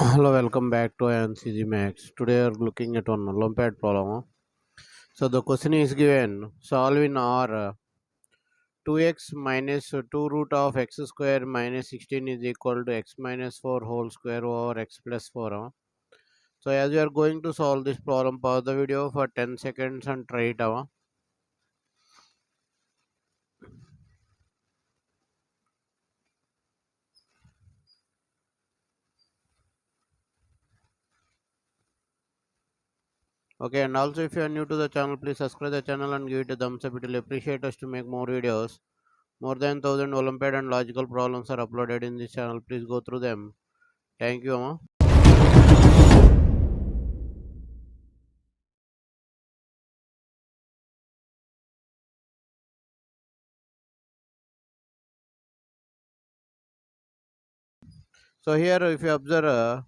Hello, welcome back to NCG Max. Today we are looking at an Olympiad problem. So the question is given: solve in R 2x minus 2 root of x square minus 16 is equal to x minus 4 whole square over x plus 4. So as we are going to solve this problem, pause the video for 10 seconds and try it. Okay, and also if you are new to the channel, please subscribe the channel and give it a thumbs up. It will appreciate us to make more videos. More than 1000 Olympiad and logical problems are uploaded in this channel. Please go through them. Thank you, Amma. So here if you observe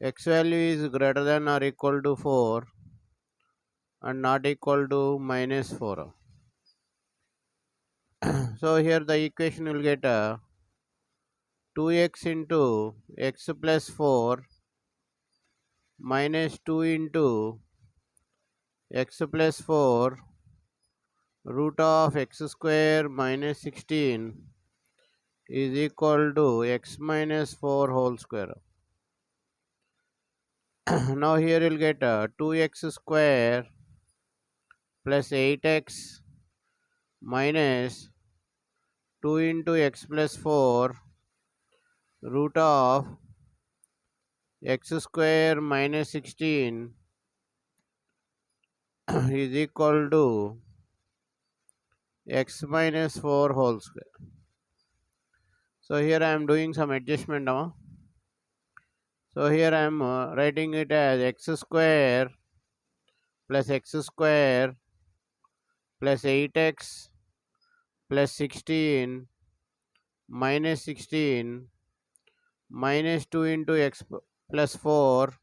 x value is greater than or equal to 4 and not equal to minus 4. So here the equation will get 2x into x plus 4 minus 2 into x plus 4 root of x square minus 16 is equal to x minus 4 whole square. Now here you'll get 2x square plus 8x minus 2 into x plus 4 root of x square minus 16 is equal to x minus 4 whole square. So here I am doing some adjustment now. So here I am writing it as x square plus 8x plus 16 minus 16 minus 2 into x plus 4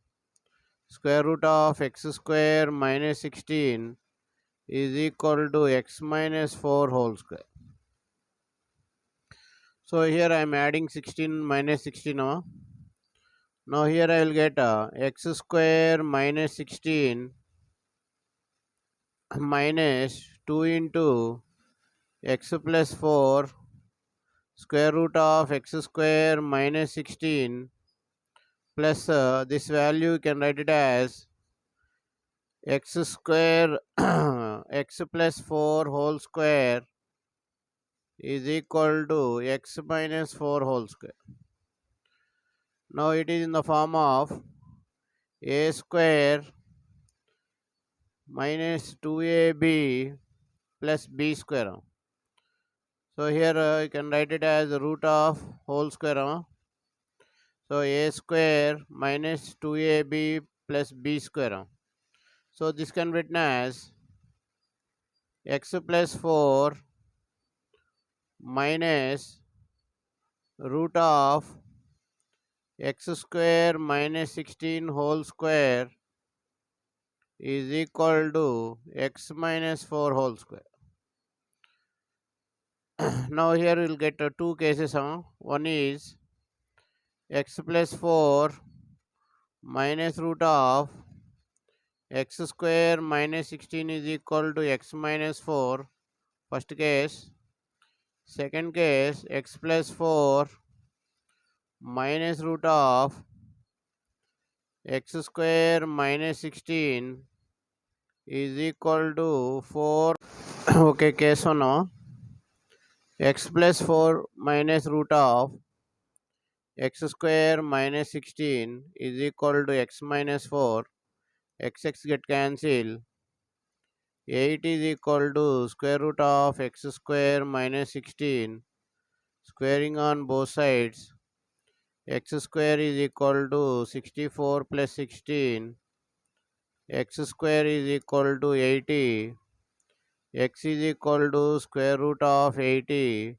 square root of x square minus 16 is equal to x minus 4 whole square. So here I am adding 16 minus 16 now. Now here I will get x square minus 16 minus 2 into x plus 4 square root of x square minus 16 plus this value you can write it as x square x plus 4 whole square is equal to x minus 4 whole square. Now it is in the form of a square minus 2ab plus b square. So here you can write it as root of whole square. So a square minus 2ab plus b square. So this can be written as x plus 4 minus root of x square minus 16 whole square is equal to x minus 4 whole square. Now here we'll get two cases. One is x plus 4 minus root of x square minus 16 is equal to x minus 4. First case. Second case, x plus 4 minus root of x square minus 16 is equal to 4. Okay, case 1. X plus 4 minus root of x square minus 16 is equal to x minus 4. X get cancelled. 8 is equal to square root of x square minus 16. Squaring on both sides. X square is equal to 64 plus 16. X square is equal to 80. X is equal to square root of 80.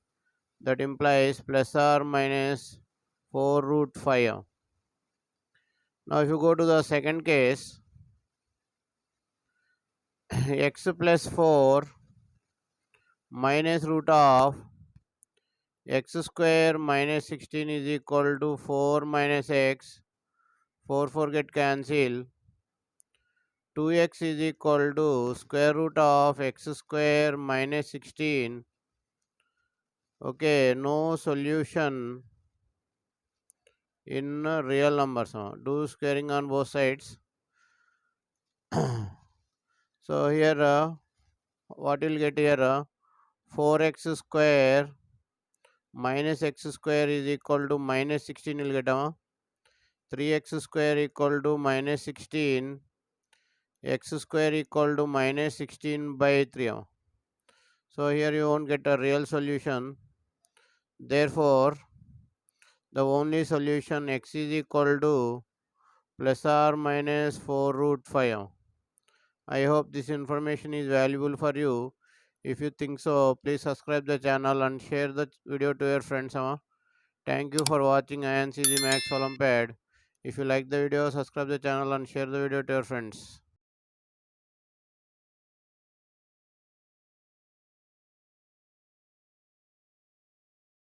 That implies plus or minus 4 root 5. Now if you go to the second case, x plus 4 minus root of x square minus 16 is equal to 4 minus x. 4 get cancel. 2x is equal to square root of x square minus 16. Okay, no solution in real numbers. Do squaring on both sides. So here what you'll get here 4x square minus x square is equal to minus 16 will get 3x square equal to minus 16, x square equal to minus 16 by 3. So here you won't get a real solution. Therefore, the only solution x is equal to plus or minus 4 root 5. I hope this information is valuable for you. If you think so, please subscribe the channel and share the video to your friends. Thank you for watching INCG Math Olympiad. If you like the video, subscribe the channel and share the video to your friends.